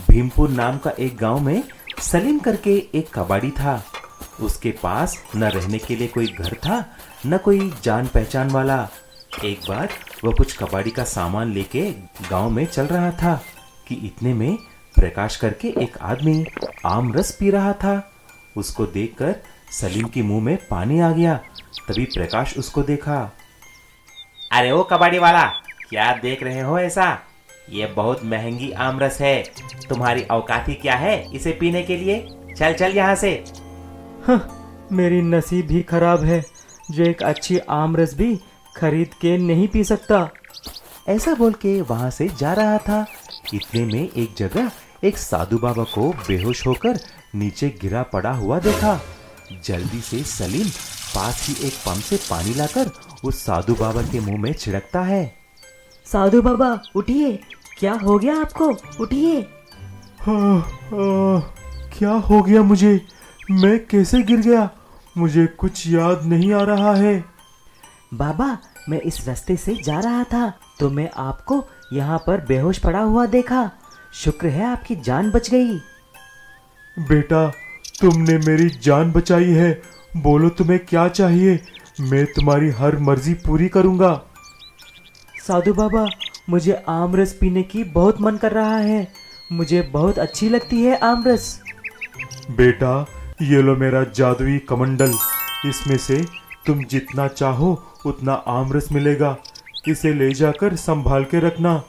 भीमपुर नाम का एक गांव में सलीम करके एक कबाड़ी था। उसके पास न रहने के लिए कोई घर था, न कोई जान पहचान वाला। एक बार वह कुछ कबाड़ी का सामान लेके गांव में चल रहा था कि इतने में प्रकाश करके एक आदमी आम रस पी रहा था। उसको देखकर सलीम के मुंह में पानी आ गया। तभी प्रकाश उसको देखा। अरे ओ कबाड़ी वाला, क्या देख रहे हो ऐसा? ये बहुत महंगी आम रस है। तुम्हारी औकात ही क्या है इसे पीने के लिए? चल चल यहाँ से। मेरी नसीब ही खराब है जो एक अच्छी आम रस भी खरीद के नहीं पी सकता। ऐसा बोल के वहां से जा रहा था। इतने में एक जगह एक साधु बाबा को बेहोश होकर नीचे गिरा पड़ा हुआ देखा। जल्दी से सलीम पास ही एक पंप से पानी लाकर उस साधु बाबा के मुंह में छिड़कता है। साधु बाबा उठिए, क्या हो गया आपको? उठिए। क्या हो गया मुझे? मैं कैसे गिर गया? मुझे कुछ याद नहीं आ रहा है। बाबा, मैं इस रास्ते से जा रहा था तो मैं आपको यहाँ पर बेहोश पड़ा हुआ देखा। शुक्र है आपकी जान बच गई। बेटा, तुमने मेरी जान बचाई है। बोलो तुम्हें क्या चाहिए, मैं तुम्हारी हर मर्जी पूरी करूँगा। साधु बाबा, मुझे आम रस पीने की बहुत मन कर रहा है। मुझे बहुत अच्छी लगती है आम रस। बेटा, ये लो मेरा जादुई कमंडल। इसमें से तुम जितना चाहो उतना आम रस मिलेगा। इसे ले जाकर संभाल के रखना।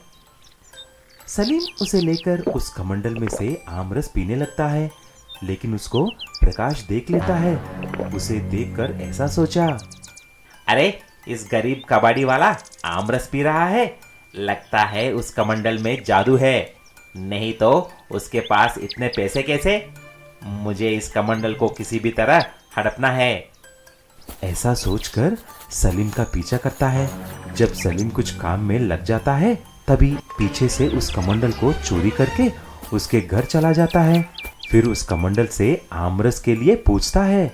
सलीम उसे लेकर उस कमंडल में से आम रस पीने लगता है, लेकिन उसको प्रकाश देख लेता है। उसे देखकर ऐसा सोचा, अरे इस गरीब कबाड़ी वाला आम रस पी रहा है। लगता है उस कमंडल में जादू है, नहीं तो उसके पास इतने पैसे कैसे? मुझे इस कमंडल को किसी भी तरह हड़पना है। ऐसा सोचकर सलीम का पीछा करता है। जब सलीम कुछ काम में लग जाता है तभी पीछे से उस कमंडल को चोरी करके उसके घर चला जाता है। फिर उस कमंडल से आमरस के लिए पूछता है।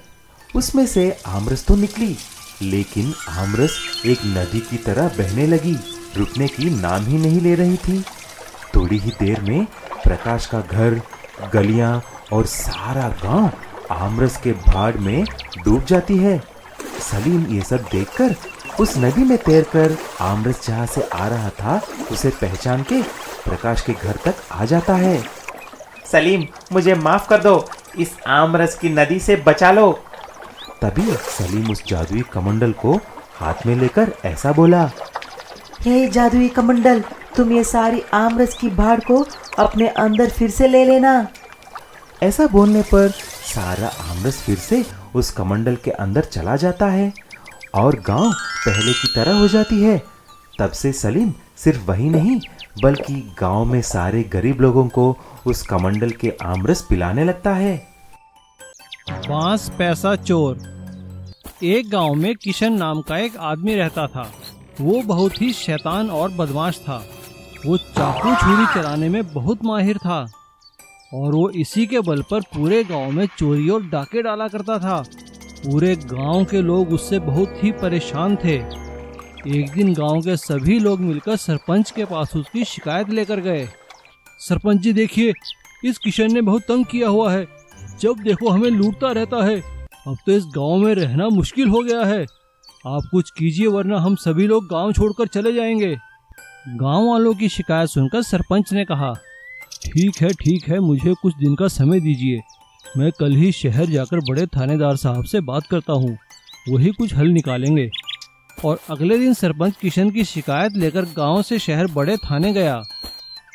उसमें से आमरस तो निकली, लेकिन आमरस एक नदी की तरह बहने लगी, रुकने की नाम ही नहीं ले रही थी। थोड़ी ही देर में प्रकाश का घर, गलियां और सारा गांव आमरस के भाड़ में डूब जाती है। सलीम ये सब देखकर उस नदी में तैरकर आमरस जहाँ से आ रहा था उसे पहचान के प्रकाश के घर तक आ जाता है। सलीम, मुझे माफ कर दो, इस आमरस की नदी से बचा लो। तभी सलीम उस जादुई कमंडल को हाथ में लेकर ऐसा बोला, हे जादुई कमंडल, तुम ये सारी आम रस की भाड़ को अपने अंदर फिर से ले लेना। ऐसा बोलने पर सारा आमरस फिर से उस कमंडल के अंदर चला जाता है और गांव पहले की तरह हो जाती है। तब से सलीम सिर्फ वही नहीं बल्कि गांव में सारे गरीब लोगों को उस कमंडल के आमरस पिलाने लगता है। 5 पैसा चोर। एक गांव में किशन नाम का एक आदमी रहता था। वो बहुत ही शैतान और बदमाश था। वो चाकू छुरी चलाने में बहुत माहिर था और वो इसी के बल पर पूरे गांव में चोरी और डाके डाला करता था। पूरे गांव के लोग उससे बहुत ही परेशान थे। एक दिन गांव के सभी लोग मिलकर सरपंच के पास उसकी शिकायत लेकर गए। सरपंच जी, देखिए, इस किशन ने बहुत तंग किया हुआ है। जब देखो हमें लूटता रहता है। अब तो इस गांव में रहना मुश्किल हो गया है। आप कुछ कीजिए वरना हम सभी लोग गांव छोड़कर चले जाएंगे। गांव वालों की शिकायत सुनकर सरपंच ने कहा, ठीक है, मुझे कुछ दिन का समय दीजिए। मैं कल ही शहर जाकर बड़े थानेदार साहब से बात करता हूँ, वही कुछ हल निकालेंगे। और अगले दिन सरपंच किशन की शिकायत लेकर गांव से शहर बड़े थाने गया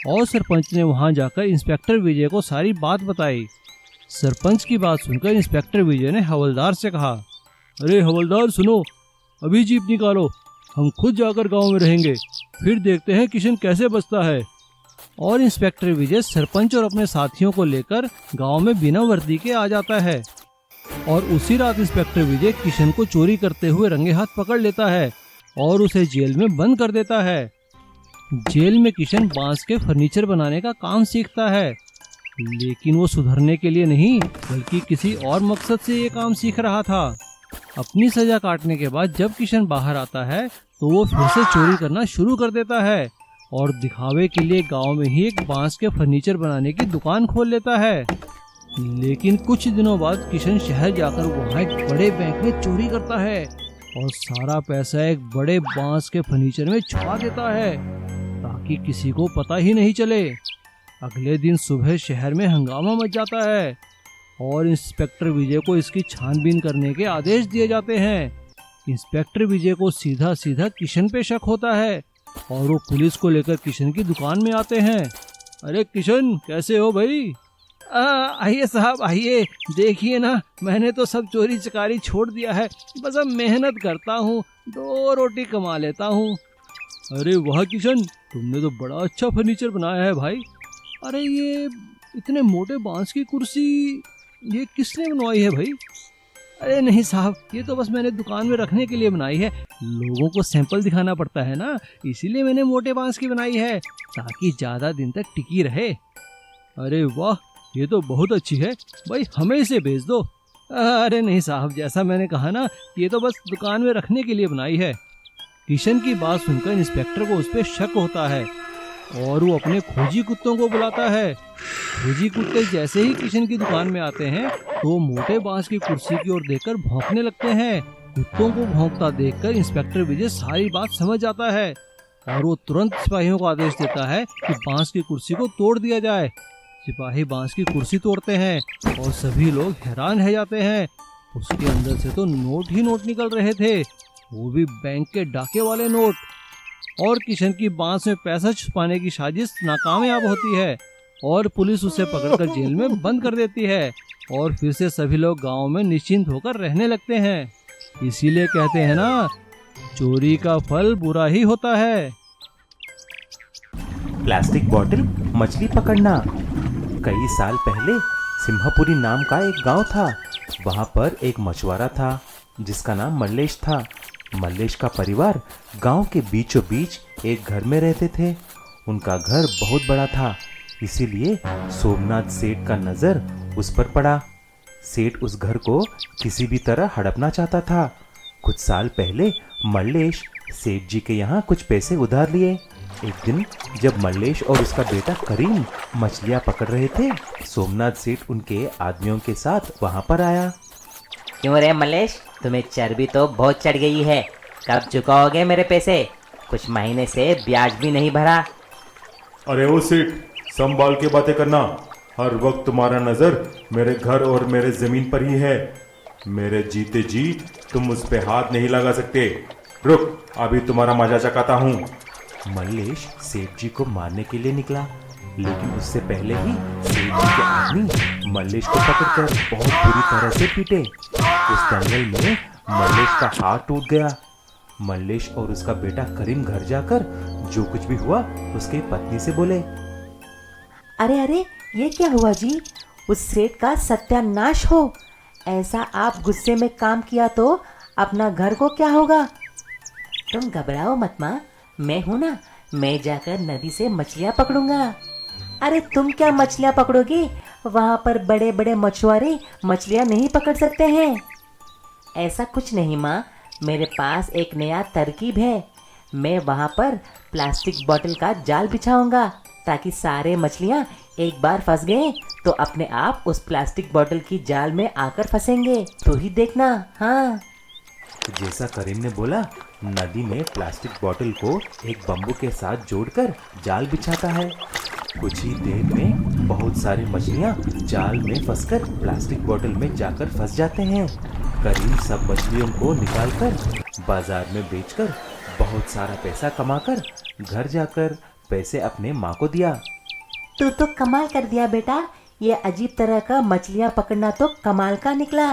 और सरपंच ने वहां जाकर इंस्पेक्टर विजय को सारी बात बताई। सरपंच की बात सुनकर इंस्पेक्टर विजय ने हवलदार से कहा, अरे हवलदार सुनो, अभी जीप निकालो, हम खुद जाकर गांव में रहेंगे, फिर देखते हैं किशन कैसे बचता है। और इंस्पेक्टर विजय सरपंच और अपने साथियों को लेकर गांव में बिना वर्दी के आ जाता है और उसी रात इंस्पेक्टर विजय किशन को चोरी करते हुए रंगे हाथ पकड़ लेता है और उसे जेल में बंद कर देता है। जेल में किशन बांस के फर्नीचर बनाने का काम सीखता है, लेकिन वो सुधरने के लिए नहीं बल्कि किसी और मकसद से ये काम सीख रहा था। अपनी सजा काटने के बाद जब किशन बाहर आता है तो वो फिर से चोरी करना शुरू कर देता है और दिखावे के लिए गांव में ही एक बांस के फर्नीचर बनाने की दुकान खोल लेता है। लेकिन कुछ दिनों बाद किशन शहर जाकर वहाँ एक बड़े बैंक में चोरी करता है और सारा पैसा एक बड़े बांस के फर्नीचर में छुपा देता है ताकि किसी को पता ही नहीं चले। अगले दिन सुबह शहर में हंगामा मच जाता है और इंस्पेक्टर विजय को इसकी छानबीन करने के आदेश दिए जाते हैं। इंस्पेक्टर विजय को सीधा सीधा किशन पे शक होता है और वो पुलिस को लेकर किशन की दुकान में आते हैं। अरे किशन, कैसे हो भाई? आइए साहब आइए, देखिए ना, मैंने तो सब चोरी चकारी छोड़ दिया है, बस अब मेहनत करता हूँ, 2 रोटी कमा लेता हूँ। अरे वाह किशन, तुमने तो बड़ा अच्छा फर्नीचर बनाया है भाई। अरे ये इतने मोटे बांस की कुर्सी ये किसने बनवाई है भाई? अरे नहीं साहब, ये तो बस मैंने दुकान में रखने के लिए बनाई है, लोगों को सैंपल दिखाना पड़ता है ना, इसीलिए मैंने मोटे बांस की बनाई है ताकि ज़्यादा दिन तक टिकी रहे। अरे वाह, ये तो बहुत अच्छी है भाई, हमें इसे बेच दो। अरे नहीं साहब, जैसा मैंने कहा ना, ये तो बस दुकान में रखने के लिए बनाई है। किशन की बात सुनकर इंस्पेक्टर को उस पर शक होता है और वो अपने खोजी कुत्तों को बुलाता है। खोजी कुत्ते जैसे ही किशन की दुकान में आते हैं तो मोटे बांस की कुर्सी की ओर देखकर भौंकने लगते हैं। कुत्तों को भौंकता देखकर इंस्पेक्टर विजय सारी बात समझ जाता है और वो तुरंत सिपाहियों को आदेश देता है कि बांस की कुर्सी को तोड़ दिया जाए। सिपाही बांस की कुर्सी तोड़ते हैं और सभी लोग हैरान रह जाते हैं। उसके अंदर से तो नोट ही नोट निकल रहे थे, वो भी बैंक के डाके वाले नोट। और किशन की बांस में पैसा छुपाने की साजिश नाकामयाब होती है और पुलिस उसे पकड़कर जेल में बंद कर देती है और फिर से सभी लोग गांव में निश्चिंत होकर रहने लगते हैं। इसीलिए कहते हैं ना, चोरी का फल बुरा ही होता है। प्लास्टिक बॉटल मछली पकड़ना। कई साल पहले सिम्हापुरी नाम का एक गांव था। वहां पर एक मछुआरा था जिसका नाम मल्लेश था। मल्लेश का परिवार गांव के बीचों बीच एक घर में रहते थे। उनका घर बहुत बड़ा था, इसीलिए सोमनाथ सेठ का नजर उस पर पड़ा। सेठ उस घर को किसी भी तरह हड़पना चाहता था। कुछ साल पहले मल्लेश सेठ जी के यहाँ कुछ पैसे उधार लिए। एक दिन जब मल्लेश और उसका बेटा करीम मछलियाँ पकड़ रहे थे, सोमनाथ सेठ उनके आदमियों के साथ वहाँ पर आया। क्यों रे मल्लेश, तुम्हें चर्बी तो बहुत चढ़ गई है, कब चुकाओगे मेरे पैसे? कुछ महीने से ब्याज भी नहीं भरा। अरे ओ सेठ, संभाल के बातें करना। हर वक्त तुम्हारा नजर मेरे घर और मेरे जमीन पर ही है। मेरे जीते जी तुम उस पे हाथ नहीं लगा सकते। रुक, अभी तुम्हारा मजा चखाता हूँ। मल्लेश सेठ जी को मारने के लिए निकला, लेकिन उससे पहले ही सेठ जी के आदमी मल्लेश को पकड़कर बहुत बुरी तरह से पीटे। उस दंगल में मल्लेश का हाथ टूट गया। मल्लेश और उसका बेटा करीम घर जाकर जो कुछ भी हुआ उसके पत्नी से बोले। अरे अरे, ये क्या हुआ जी? उस सेठ का सत्यानाश हो। ऐसा आप गुस्से में काम किया तो अपना घर को क्या होगा? तुम घबराओ मत माँ, मैं हूं ना, मैं जाकर नदी से मछलियाँ पकड़ूंगा। अरे तुम क्या मछलियाँ पकड़ोगी? वहाँ पर बड़े बड़े मछुआरे मछलियाँ नहीं पकड़ सकते हैं। ऐसा कुछ नहीं माँ, मेरे पास एक नया तरकीब है। मैं वहाँ पर प्लास्टिक बोतल का जाल बिछाऊंगा ताकि सारे मछलियाँ एक बार फंस गए तो अपने आप उस प्लास्टिक बोतल की जाल में आकर फंसेंगे। तो ही देखना। हाँ, जैसा करीम ने बोला, नदी में प्लास्टिक बोतल को एक बम्बू के साथ जोड़कर जाल बिछाता है। कुछ ही देर में बहुत सारी मछलियाँ जाल में फंसकर प्लास्टिक बोतल में जाकर फंस जाते हैं। करीम सब मछलियों को निकालकर बाजार में बेचकर बहुत सारा पैसा कमाकर घर जाकर पैसे अपने माँ को दिया। तू तो कमाल कर दिया बेटा। ये अजीब तरह का मछलियाँ पकड़ना तो कमाल का निकला।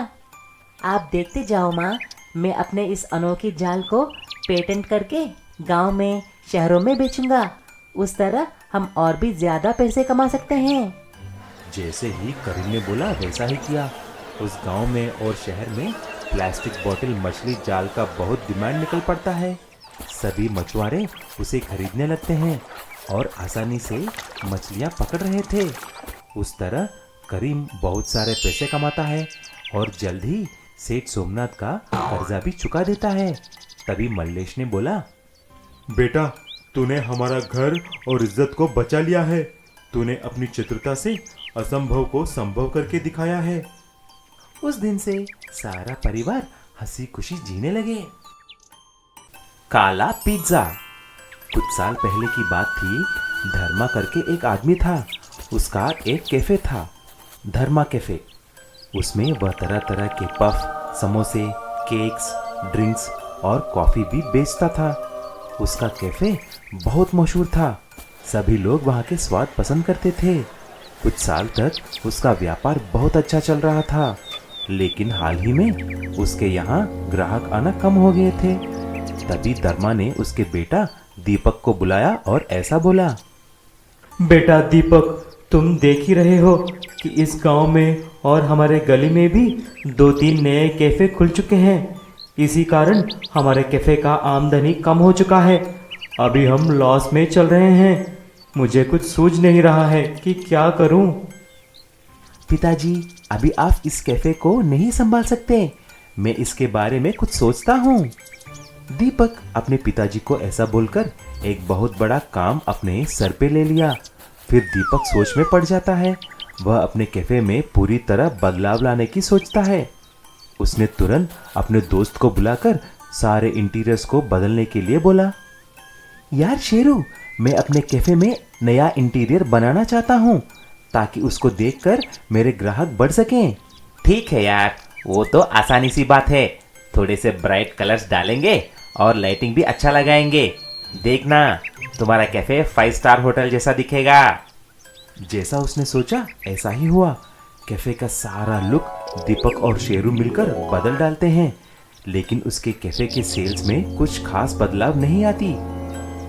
आप देखते जाओ माँ, मैं अपने इस अनोखी जाल को पेटेंट करके गांव में, शहरों में बेचूंगा। उस तरह हम और भी ज्यादा पैसे कमा सकते हैं। जैसे ही करीम ने बोला वैसा ही किया। उस गांव में और शहर में प्लास्टिक बोतल मछली जाल का बहुत डिमांड निकल पड़ता है। सभी मछुआरे उसे खरीदने लगते हैं और आसानी से मछलियां पकड़ रहे थे। उस तरह करीम बहुत सारे पैसे कमाता है और जल्द ही सेठ सोमनाथ का कर्जा भी चुका देता है। तभी मल्लेश ने बोला, बेटा, तूने हमारा घर और इज्जत को बचा लिया है। तूने अपनी चतुरता से असंभव को संभव करके दिखाया है। उस दिन से सारा परिवार हंसी खुशी जीने लगे। काला पिज्जा। कुछ साल पहले की बात थी। धर्मा करके एक आदमी था। उसका एक कैफे था, धर्मा कैफे। उसमें वह तरह तरह के पफ, समोसे, केक्स, ड्रिंक्स और कॉफी भी बेचता था। उसका कैफे बहुत मशहूर था। सभी लोग वहाँ के स्वाद पसंद करते थे। कुछ साल तक उसका व्यापार बहुत अच्छा चल रहा था, लेकिन हाल ही में उसके यहाँ ग्राहक आना कम हो गए थे। तभी धर्मा ने उसके बेटा दीपक को बुलाया और ऐसा बोला। बेटा दीपक, तुम देख ही रहे हो कि इस गांव में और हमारे गली में भी 2-3 नए कैफे खुल चुके हैं। इसी कारण हमारे कैफे का आमदनी कम हो चुका है। अभी हम लॉस में चल रहे हैं। मुझे कुछ सूझ नहीं रहा है कि क्या करूं। पिताजी, अभी आप इस कैफे को नहीं संभाल सकते। मैं इसके बारे में कुछ सोचता हूँ। दीपक अपने पिताजी को ऐसा बोलकर एक बहुत बड़ा काम अपने सर पे ले लिया। फिर दीपक सोच में पड़ जाता है। वह अपने कैफे में पूरी तरह बदलाव लाने की सोचता है। उसने तुरंत अपने दोस्त को बुलाकर सारे इंटीरियर्स को बदलने के लिए बोला। यार शेरू, मैं अपने कैफे में नया इंटीरियर बनाना चाहता हूँ ताकि उसको देखकर मेरे ग्राहक बढ़ सकें। ठीक है यार, वो तो आसानी सी बात है। थोड़े से ब्राइट कलर्स डालेंगे और लाइटिंग भी अच्छा लगाएंगे। देखना, तुम्हारा कैफे 5 स्टार होटल जैसा दिखेगा। जैसा उसने सोचा ऐसा ही हुआ। कैफे का सारा लुक दीपक और शेरू मिलकर बदल डालते हैं, लेकिन उसके कैफे के सेल्स में कुछ खास बदलाव नहीं आती।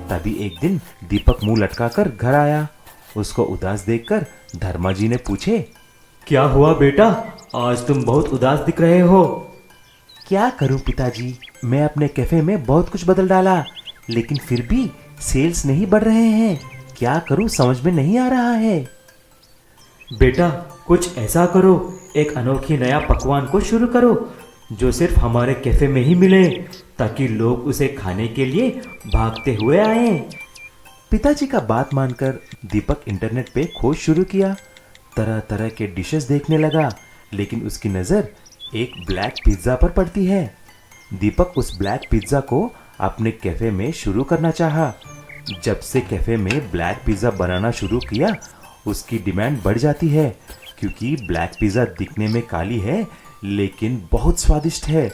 तभी एक दिन दीपक मुंह लटकाकर घर आया। उसको उदास देखकर धर्मा जी ने पूछे। क्या हुआ बेटा, आज तुम बहुत उदास दिख रहे हो। क्या करूं पिताजी, मैं अपने कैफे में बहुत कुछ बदल डाला, लेकिन फिर भी सेल्स नहीं बढ़ रहे हैं। क्या करूं समझ में नहीं आ रहा है। बेटा कुछ ऐसा करो, एक अनोखी नया पकवान को शुरू करो जो सिर्फ हमारे कैफे में ही मिले, ताकि लोग उसे खाने के लिए भागते हुए आए। पिताजी का बात मानकर दीपक इंटरनेट पे खोज शुरू किया। तरह तरह के डिशेस देखने लगा, लेकिन उसकी नज़र एक ब्लैक पिज्ज़ा पर पड़ती है। दीपक उस ब्लैक पिज्ज़ा को अपने कैफे में शुरू करना चाहा। जब से कैफे में ब्लैक पिज़्ज़ा बनाना शुरू किया, उसकी डिमांड बढ़ जाती है, क्योंकि ब्लैक पिज़्ज़ा दिखने में काली है लेकिन बहुत स्वादिष्ट है।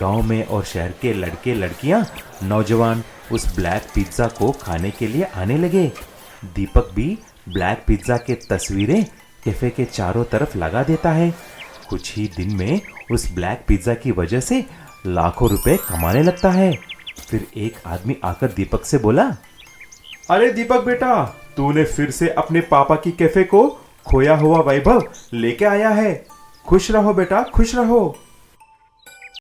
गांव में और शहर के लड़के लड़कियां, नौजवान उस ब्लैक पिज़्ज़ा को खाने के लिए आने लगे। दीपक भी ब्लैक पिज़्ज़ा के तस्वीरें कैफे के चारों तरफ लगा देता है। कुछ ही दिन में उस ब्लैक पिज़्ज़ा की वजह से लाखों रुपए कमाने लगता है। फिर एक आदमी आकर दीपक से बोला। अरे दीपक बेटा, तूने फिर से अपने पापा की कैफे को खोया हुआ वैभव लेके आया है। खुश रहो बेटा, खुश रहो।